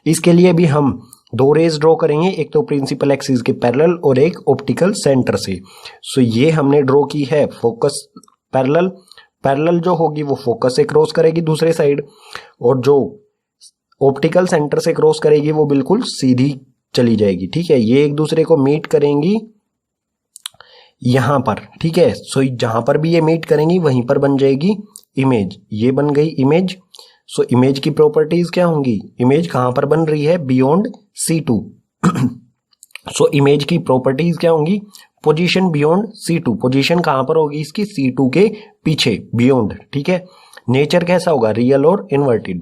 इसके लिए भी हम दो रेज ड्रॉ करेंगे, एक तो प्रिंसिपल एक्सिस के पैरेलल और एक ऑप्टिकल सेंटर से। सो ये हमने ड्रॉ की है फोकस पैरेलल। पैरेलल जो होगी वो फोकस से क्रॉस करेगी दूसरे साइड, और जो ऑप्टिकल सेंटर से क्रॉस करेगी वो बिल्कुल सीधी चली जाएगी। ठीक है, ये एक दूसरे को मीट करेंगी यहां पर। ठीक है, सो जहां पर भी ये मीट करेंगी वहीं पर बन जाएगी इमेज। ये बन गई इमेज। सो इमेज की प्रॉपर्टीज क्या होंगी, इमेज कहां पर बन रही है, बियॉन्ड C2। सो इमेज की प्रॉपर्टीज क्या होंगी, पोजीशन बियॉन्ड C2। पोजीशन कहां पर होगी इसकी, C2 के पीछे, बियॉन्ड। ठीक है। नेचर कैसा होगा, रियल और इन्वर्टेड।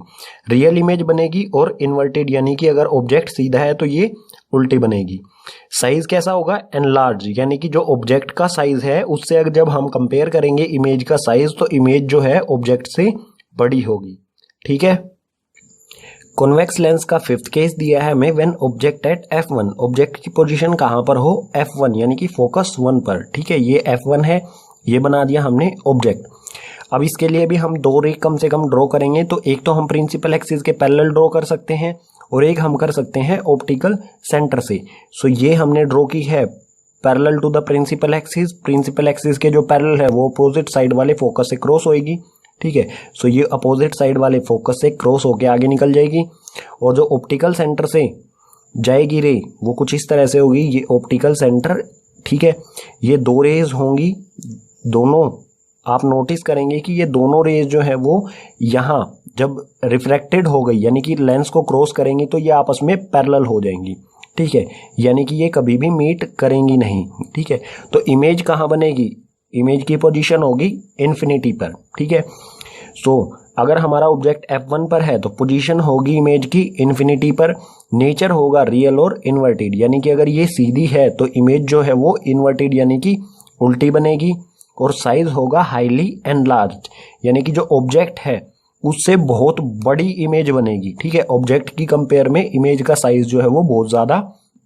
रियल इमेज बनेगी और इन्वर्टेड यानी कि अगर ऑब्जेक्ट सीधा है तो ये उल्टी बनेगी। साइज कैसा होगा, एनलार्ज, यानी कि जो ऑब्जेक्ट का साइज है उससे अगर जब हम कंपेयर करेंगे इमेज का साइज तो इमेज जो है ऑब्जेक्ट से बड़ी होगी। ठीक है। कॉन्वेक्स लेंस का फिफ्थ केस दिया है हमें, when object at F1। Object की पोजीशन कहां पर हो, F1 यानी कि फोकस 1 पर। ठीक है, ये F1 है, ये बना दिया हमने ऑब्जेक्ट। अब इसके लिए भी हम दो रे कम से कम ड्रॉ करेंगे। तो एक तो हम प्रिंसिपल एक्सिस के पैरेलल ड्रॉ कर सकते हैं और एक हम कर सकते हैं ऑप्टिकल सेंटर से। सो ये हमने ड्रॉ की है parallel to the principal axis. Principal axis के जो पैरेलल है वो अपोजिट साइड वाले फोकस से क्रॉस होएगी। ठीक है, सो ये अपोजिट साइड वाले फोकस से क्रॉस होके आगे निकल जाएगी, और जो ऑप्टिकल सेंटर से जाएगी रे वो कुछ इस तरह से होगी, ये ऑप्टिकल सेंटर। ठीक है, ये दो रेज होंगी, दोनों आप नोटिस करेंगे कि ये दोनों रेज जो है वो यहाँ जब रिफ्रैक्टेड हो गई यानी कि लेंस को क्रॉस करेंगी तो ये आपस में पैरेलल हो जाएंगी। ठीक है, यानी कि ये कभी भी मीट करेंगी नहीं। ठीक है, तो इमेज कहाँ बनेगी, इमेज की पोजीशन होगी इन्फिनिटी पर। ठीक है, सो अगर हमारा ऑब्जेक्ट F1 पर है तो पोजीशन होगी इमेज की इन्फिनिटी पर। नेचर होगा रियल और इन्वर्टेड, यानी कि अगर ये सीधी है तो इमेज जो है वो इन्वर्टेड यानी कि उल्टी बनेगी, और साइज होगा हाईली एनलार्ज्ड, यानी कि जो ऑब्जेक्ट है उससे बहुत बड़ी इमेज बनेगी। ठीक है, ऑब्जेक्ट की कंपेयर में इमेज का साइज जो है वो बहुत ज्यादा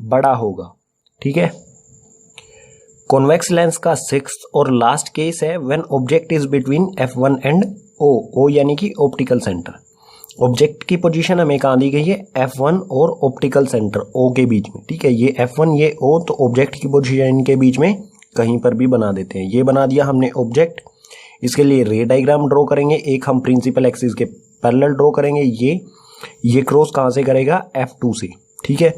बड़ा होगा। ठीक है। कॉन्वेक्स लेंस का सिक्स्थ और लास्ट केस है, when object is between F1 and O यानी कि ऑप्टिकल सेंटर। ऑब्जेक्ट की पोजीशन हमें कहाँ दी गई है, F1 और ऑप्टिकल सेंटर O के बीच में। ठीक है, ये F1 ये O, तो ऑब्जेक्ट की पोजीशन इनके बीच में कहीं पर भी बना देते हैं। ये बना दिया हमने ऑब्जेक्ट। इसके लिए रे डायग्राम ड्रॉ करेंगे, एक हम प्रिंसिपल एक्सिस के पैरेलल ड्रॉ करेंगे। ये क्रॉस कहाँ से करेगा, F2 से। ठीक है,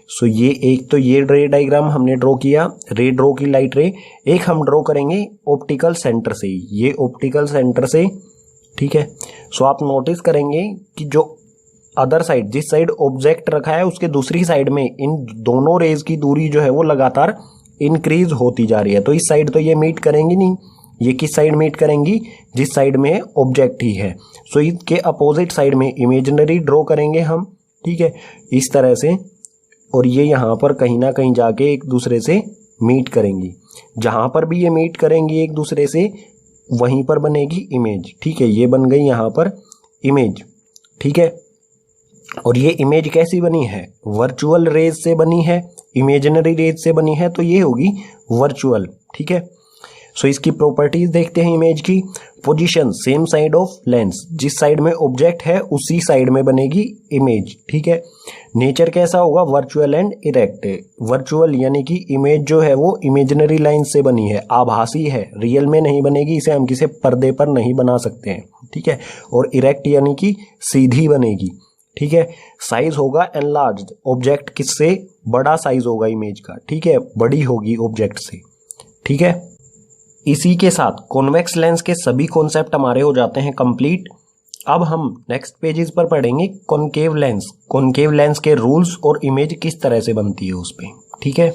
सो ये एक तो ये रे डायग्राम हमने ड्रॉ किया, रे ड्रॉ की लाइट रे। एक हम ड्रॉ करेंगे ऑप्टिकल सेंटर से, ये ऑप्टिकल सेंटर से। ठीक है, सो आप नोटिस करेंगे कि जो अदर साइड, जिस साइड ऑब्जेक्ट रखा है उसके दूसरी साइड में इन दोनों रेज की दूरी जो है वो लगातार इंक्रीज होती जा रही है। तो इस साइड तो ये मीट करेंगी नहीं, ये किस साइड मीट करेंगी, जिस साइड में ऑब्जेक्ट ही है। सो इसके अपोजिट साइड में इमेजिनरी ड्रॉ करेंगे हम। ठीक है, इस तरह से, और ये यहाँ पर कहीं ना कहीं जाके एक दूसरे से मीट करेंगी। जहां पर भी ये मीट करेंगी एक दूसरे से वहीं पर बनेगी इमेज। ठीक है, ये बन गई यहाँ पर इमेज। ठीक है, और ये इमेज कैसी बनी है, वर्चुअल रेज से बनी है, इमेजिनरी रेज से बनी है, तो ये होगी वर्चुअल। ठीक है, सो इसकी प्रॉपर्टीज देखते हैं इमेज की। Position same side of lens, जिस साइड में ऑब्जेक्ट है उसी साइड में बनेगी इमेज। ठीक है, नेचर कैसा होगा, वर्चुअल एंड इरेक्ट। वर्चुअल यानी कि इमेज जो है वो इमेजिनरी लाइन से बनी है, आभासी है, रियल में नहीं बनेगी, इसे हम किसी पर्दे पर नहीं बना सकते हैं। ठीक है, और इरेक्ट यानी कि सीधी बनेगी, ठीक है। साइज होगा एनलार्ज्ड, ऑब्जेक्ट किससे बड़ा साइज होगा इमेज का, ठीक है, बड़ी होगी ऑब्जेक्ट से, ठीक है। इसी के साथ कॉन्वेक्स लेंस के सभी कॉन्सेप्ट हमारे हो जाते हैं कंप्लीट। अब हम नेक्स्ट पेजेस पर पढ़ेंगे कॉनकेव लेंस, कॉनकेव लेंस के रूल्स और इमेज किस तरह से बनती है उस पे, ठीक है।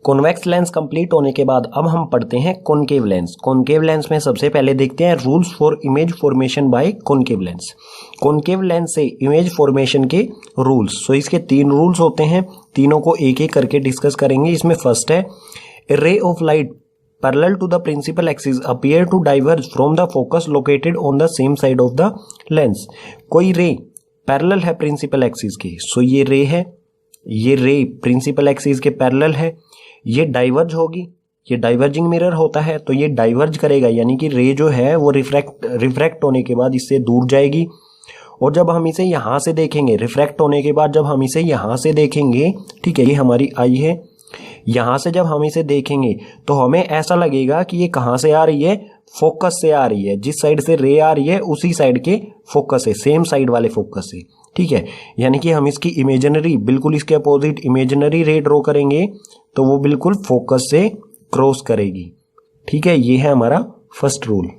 कॉन्वेक्स लेंस कंप्लीट होने के बाद अब हम पढ़ते हैं कॉनकेव लेंस। कॉनकेव लेंस में सबसे पहले देखते हैं rules for image formation by concave lens. Concave lens से इमेज फॉर्मेशन के रूल्स, सो इसके 3 रूल्स होते हैं, तीनों को एक एक करके डिस्कस करेंगे। इसमें फर्स्ट है, a ray of light parallel to the principal axis appear to diverge from the focus located on the same side of the lens. कोई रे पैरेलल है प्रिंसिपल एक्सिस के, सो ये रे है, ये रे प्रिंसिपल एक्सिस के पैरेलल है, ये डाइवर्ज होगी, ये डाइवर्जिंग मिरर होता है तो ये डाइवर्ज करेगा, यानी कि रे जो है वो रिफ्रैक्ट होने के बाद इससे दूर जाएगी। और जब हम इसे यहाँ से देखेंगे, रिफ्रैक्ट होने के बाद जब हम इसे यहाँ से देखेंगे, ठीक है, ये हमारी आई है, यहाँ से जब हम इसे देखेंगे तो हमें ऐसा लगेगा कि ये कहाँ से आ रही है, फोकस से आ रही है, जिस साइड से रे आ रही है उसी साइड के फोकस से, सेम साइड वाले फोकस से, ठीक है। यानी कि हम इसकी इमेजिनरी, बिल्कुल इसके अपोजिट इमेजिनरी रे ड्रॉ करेंगे तो वो बिल्कुल फोकस से क्रॉस करेगी, ठीक है। ये है हमारा फर्स्ट रूल।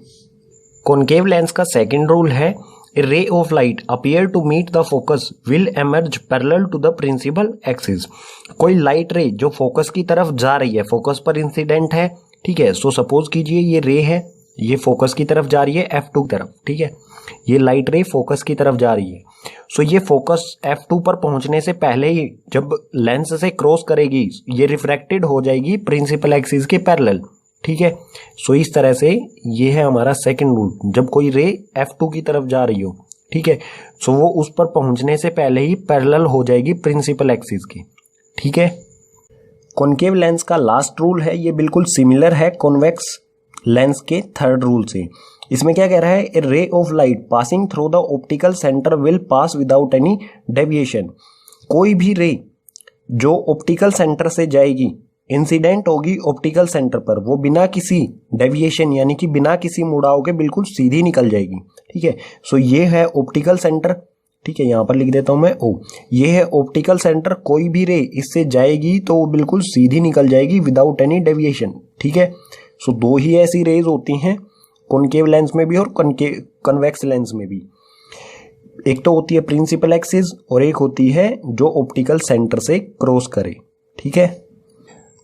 कॉनकेव लेंस का सेकंड रूल है, a ray of light appear to meet the focus will emerge parallel to the principal axis. कोई लाइट रे जो फोकस की तरफ जा रही है, फोकस पर इंसिडेंट है, ठीक है। सो सपोज कीजिए ये रे है, ये फोकस की तरफ जा रही है F2 की तरफ, ठीक है, ये लाइट रे फोकस की तरफ जा रही है। सो ये फोकस F2 पर पहुंचने से पहले ही जब लेंस से क्रॉस करेगी ये रिफ्रैक्टेड हो जाएगी प्रिंसिपल एक्सिस के पैरेलल, ठीक है। सो इस तरह से ये है हमारा सेकंड रूल, जब कोई रे F2 की तरफ जा रही हो, ठीक है, सो वो उस पर पहुंचने से पहले ही पैरेलल हो जाएगी प्रिंसिपल एक्सिस के, ठीक है। कॉनकेव लेंस का लास्ट रूल है, ये बिल्कुल सिमिलर है कॉन्वेक्स लेंस के थर्ड रूल से। इसमें क्या कह रहा है, a ray of light passing through the optical centre will pass without any deviation. कोई भी रे जो ऑप्टिकल सेंटर से जाएगी, इंसिडेंट होगी ऑप्टिकल सेंटर पर, वो बिना किसी डेविएशन यानी कि बिना किसी मुड़ाव के बिल्कुल सीधी निकल जाएगी, ठीक है। सो ये है ऑप्टिकल सेंटर, ठीक है, यहाँ पर लिख देता हूं मैं ओ, ये है ऑप्टिकल सेंटर। कोई भी रे इससे जाएगी तो वो बिल्कुल सीधी निकल जाएगी विदाउट एनी डेविएशन, ठीक है। सो 2 ही ऐसी रेज होती हैं कॉनकेव लेंस में भी और कन्वेक्स लेंस में भी। एक तो होती है प्रिंसिपल एक्सिस और एक होती है जो ऑप्टिकल सेंटर से क्रॉस करे, ठीक है।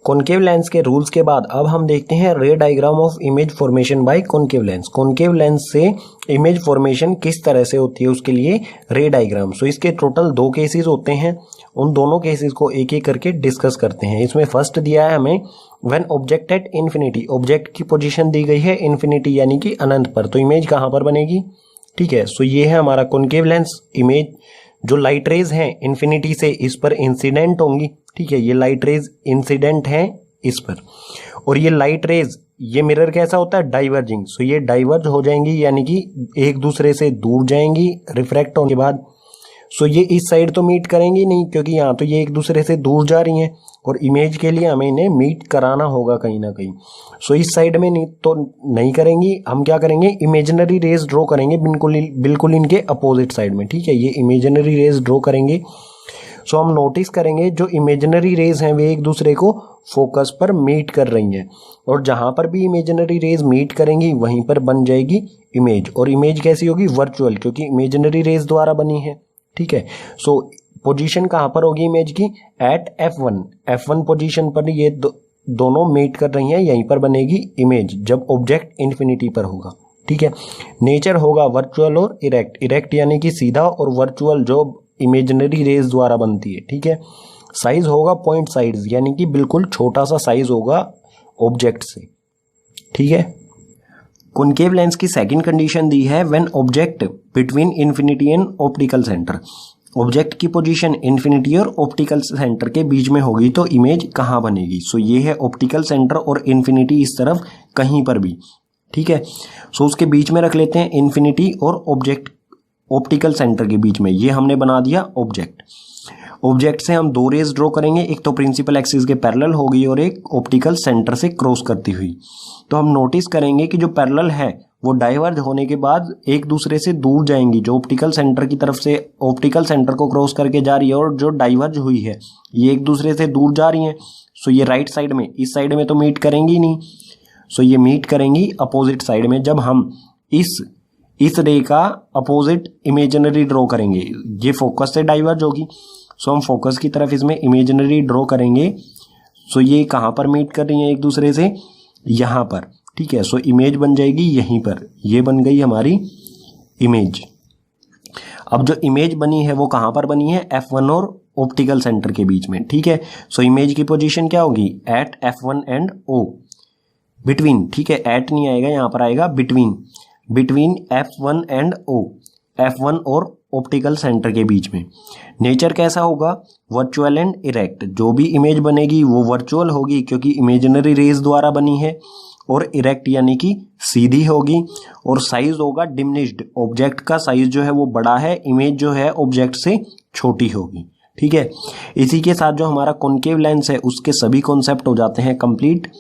कॉनकेव लेंस के रूल्स के बाद अब हम देखते हैं रे diagram of image formation by concave lens. Concave lens से इमेज फॉर्मेशन किस तरह से होती है उसके लिए रे डायग्राम। सो इसके टोटल 2 केसेस होते हैं, उन दोनों केसेस को एक एक करके डिस्कस करते हैं। इसमें फर्स्ट दिया है हमें when object at infinity, object की पोजीशन दी गई है इन्फिनिटी यानी कि अनंत पर, तो इमेज कहाँ पर बनेगी, ठीक है। सो ये है हमारा कॉनकेव लेंस। इमेज जो लाइट रेज हैं इन्फिनिटी से इस पर इंसिडेंट होंगी, ठीक है, ये लाइट रेज इंसिडेंट हैं इस पर, और ये लाइट रेज, ये मिरर कैसा होता है, डाइवर्जिंग। सो ये डाइवर्ज हो जाएंगी यानी कि एक दूसरे से दूर जाएंगी रिफ्रैक्ट होने के बाद। सो ये इस साइड तो मीट करेंगी नहीं, क्योंकि यहाँ तो ये एक दूसरे से दूर जा रही हैं और इमेज के लिए हमें इन्हें मीट कराना होगा कहीं ना कहीं। सो इस साइड में नहीं तो नहीं करेंगी, हम क्या करेंगे, इमेजिनरी रेज ड्रॉ करेंगे बिल्कुल इनके अपोजिट साइड में, ठीक है, ये इमेजिनरी रेज ड्रॉ करेंगे। सो हम नोटिस करेंगे जो इमेजिनरी रेज हैं वे एक दूसरे को फोकस पर मीट कर रही हैं, और जहां पर भी इमेजिनरी रेज मीट करेंगी वहीं पर बन जाएगी इमेज। और इमेज कैसी होगी, वर्चुअल, क्योंकि इमेजिनरी रेज द्वारा बनी है, ठीक है। सो पोजीशन कहां पर होगी इमेज की, एट F1 पोजीशन पर ये दोनों मीट कर रही हैं, यहीं पर बनेगी इमेज जब ऑब्जेक्ट इन्फिनिटी पर होगा, ठीक है। नेचर होगा वर्चुअल और इरेक्ट यानी कि सीधा, और वर्चुअल जो इमेजिनरी रेज द्वारा बनती है, ठीक है। साइज होगा पॉइंट साइज यानी कि बिल्कुल छोटा सा साइज होगा ऑब्जेक्ट से, ठीक है। कॉनकेव लेंस की सेकंड कंडीशन दी है when object between infinity and optical centre. Object की पोजीशन इन्फिनिटी और ऑप्टिकल सेंटर के बीच में होगी तो इमेज कहाँ बनेगी। सो ये है ऑप्टिकल सेंटर और इन्फिनिटी इस तरफ कहीं पर भी, ठीक है। सो उसके बीच में रख लेते हैं इन्फिनिटी और ऑब्जेक्ट, ऑप्टिकल सेंटर के बीच में ये हमने बना दिया ऑब्जेक्ट। ऑब्जेक्ट से हम 2 रेज ड्रॉ करेंगे, एक तो प्रिंसिपल एक्सिस के पैरेलल होगी और एक ऑप्टिकल सेंटर से क्रॉस करती हुई। तो हम नोटिस करेंगे कि जो पैरेलल है वो डाइवर्ज होने के बाद एक दूसरे से दूर जाएंगी। जो ऑप्टिकल सेंटर की तरफ से ऑप्टिकल सेंटर को क्रॉस करके जा रही है और जो डाइवर्ज हुई है ये एक दूसरे से दूर जा रही हैं। सो ये राइट साइड में, इस साइड में तो मीट करेंगी नहीं। सो ये मीट करेंगी अपोजिट साइड में। जब हम इस रे का अपोजिट इमेजिनरी ड्रॉ करेंगे, ये फोकस से डाइवर्ज होगी। सो हम फोकस की तरफ इसमें इमेजिनरी ड्रॉ करेंगे। सो ये कहाँ पर मीट कर रही हैं एक दूसरे से? यहाँ पर, ठीक है। सो इमेज बन जाएगी यहीं पर, ये बन गई हमारी इमेज। अब जो इमेज बनी है वो कहाँ पर बनी है? F1 और ऑप्टिकल सेंटर के बीच में, ठीक है। सो इमेज की पोजीशन क्या होगी? Eight F1 and O, between, ठीक है। एट नहीं आएगा, यहाँ पर आएगा between F1 and O, F1 और ऑप्टिकल सेंटर के बीच में। नेचर कैसा होगा? Virtual and erect. जो भी इमेज बनेगी वो वर्चुअल होगी क्योंकि इमेजिनरी रेज द्वारा बनी है, और इरेक्ट यानी कि सीधी होगी। और साइज होगा डिमिनिश्ड, ऑब्जेक्ट का साइज जो है वो बड़ा है, इमेज जो है ऑब्जेक्ट से छोटी होगी, ठीक है। इसी के साथ जो हमारा कॉनकेव लेंस है उसके सभी कॉन्सेप्ट हो जाते हैं कंप्लीट।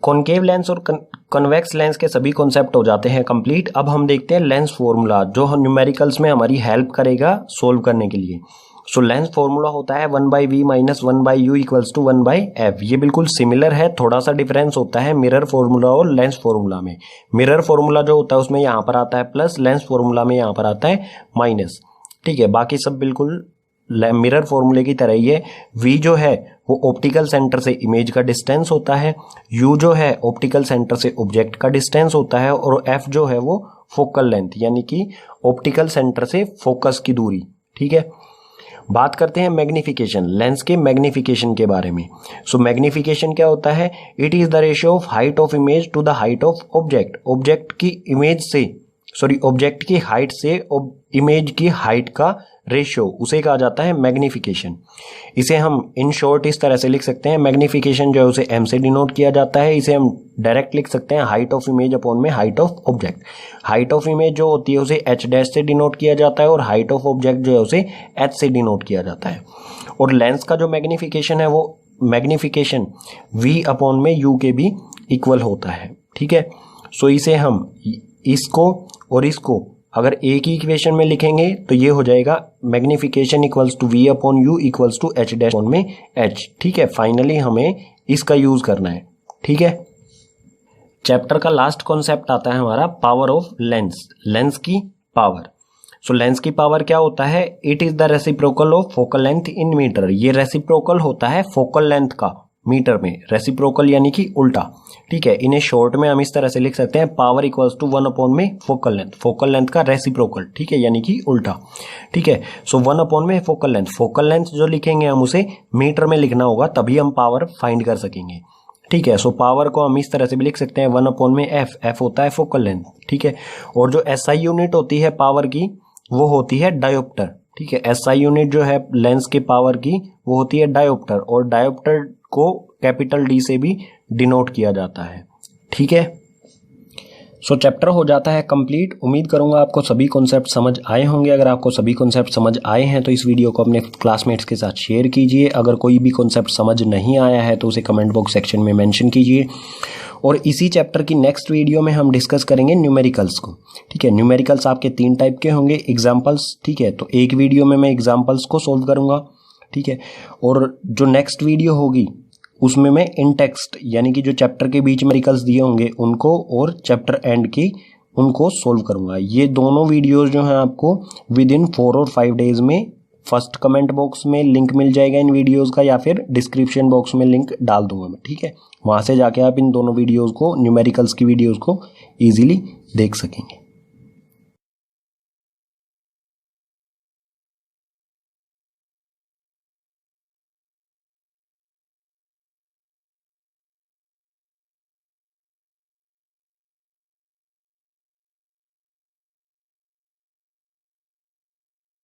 कॉनकेव लेंस और कन्वेक्स लेंस के सभी कॉन्सेप्ट हो जाते हैं कंप्लीट। अब हम देखते हैं लेंस फॉर्मूला, जो हम न्यूमेरिकल्स में हमारी हेल्प करेगा सोल्व करने के लिए। सो लेंस फॉर्मूला होता है 1/v minus 1/u equals to 1/f। ये बिल्कुल सिमिलर है, थोड़ा सा डिफरेंस होता है मिरर फॉर्मूला और लेंस फॉर्मूला में। मिरर फॉर्मूला जो होता है उसमें यहाँ पर आता है प्लस, लेंस फॉर्मूला में यहाँ पर आता है माइनस, ठीक है। बाकी सब बिल्कुल मिरर फॉर्मूले की तरह ही है। v जो है वो ऑप्टिकल सेंटर से इमेज का डिस्टेंस होता है, u जो है ऑप्टिकल सेंटर से ऑब्जेक्ट का डिस्टेंस होता है, और f जो है वो फोकल लेंथ यानी कि ऑप्टिकल सेंटर से फोकस की दूरी, ठीक है। बात करते हैं मैग्निफिकेशन, लेंस के मैग्निफिकेशन के बारे में। सो मैग्निफिकेशन क्या होता है? It is the ratio of height of image to the height of object. Object की हाइट से इमेज की हाइट का रेशियो, उसे कहा जाता है मैग्निफिकेशन। इसे हम इन शॉर्ट इस तरह से लिख सकते हैं, मैग्निफिकेशन जो है उसे m से डिनोट किया जाता है। इसे हम डायरेक्ट लिख सकते हैं हाइट ऑफ इमेज अपॉन में height of object. Height of image जो होती है उसे h डैश से डिनोट किया जाता है, और हाइट ऑफ ऑब्जेक्ट जो है उसे h से डिनोट किया जाता है। और लेंस का जो मैग्निफिकेशन है वो मैग्निफिकेशन v अपॉन में u के भी इक्वल होता है, ठीक है। सो इसे हम इसको और इसको अगर एक ही इक्वेशन में लिखेंगे तो ये हो जाएगा magnification equals to v upon u equals to h dash upon में h, ठीक है। फाइनली हमें इसका यूज करना है, ठीक है। चैप्टर का लास्ट कॉन्सेप्ट आता है हमारा पावर ऑफ लेंस, लेंस की पावर। सो लेंस की पावर क्या होता है? It is the reciprocal of focal length in metre. ये रेसिप्रोकल होता है फोकल लेंथ का मीटर में, रेसिप्रोकल यानी कि उल्टा, ठीक है। इन्हें शॉर्ट में हम इस तरह से लिख सकते हैं, पावर इक्वल्स टू 1 अपॉन में फोकल लेंथ, फोकल लेंथ का रेसिप्रोकल, ठीक है, यानी कि उल्टा, ठीक है। सो 1 अपॉन में फोकल लेंथ, फोकल लेंथ जो लिखेंगे हम उसे मीटर में लिखना होगा, तभी हम पावर फाइंड कर सकेंगे, ठीक है। सो पावर को हम इस तरह से भी लिख सकते हैं 1 अपॉन में f होता है फोकल लेंथ, ठीक है। और जो SI यूनिट होती है पावर की वो होती है डायोप्टर, ठीक है। SI यूनिट जो है लेंस के पावर की वो होती है डायोप्टर, और डायोप्टर को कैपिटल D से भी डिनोट किया जाता है, ठीक है। सो चैप्टर हो जाता है कंप्लीट। उम्मीद करूंगा आपको सभी कॉन्सेप्ट समझ आए होंगे। अगर आपको सभी कॉन्सेप्ट समझ आए हैं तो इस वीडियो को अपने क्लासमेट्स के साथ शेयर कीजिए। अगर कोई भी कॉन्सेप्ट समझ नहीं आया है तो उसे कमेंट बॉक्स सेक्शन में मेंशन कीजिए। और इसी चैप्टर की नेक्स्ट वीडियो में हम डिस्कस करेंगे न्यूमेरिकल्स को, ठीक है। न्यूमेरिकल्स आपके 3 टाइप के होंगे, एग्जाम्पल्स, ठीक है। तो एक वीडियो में मैं एग्जाम्पल्स को सोल्व करूंगा, ठीक है। और जो नेक्स्ट वीडियो होगी उसमें मैं इन टेक्स्ट यानी कि जो चैप्टर के बीच में न्यूमेरिकल्स दिए होंगे उनको और चैप्टर एंड की उनको सोल्व करूंगा। ये दोनों वीडियोस जो हैं आपको विद इन 4 और 5 डेज में फर्स्ट कमेंट बॉक्स में लिंक मिल जाएगा इन वीडियोस का, या फिर डिस्क्रिप्शन बॉक्स में लिंक डाल दूंगा मैं, ठीक है। वहां से जाके आप इन दोनों वीडियोस को, न्यूमेरिकल्स की वीडियोस को इजीली देख सकेंगे।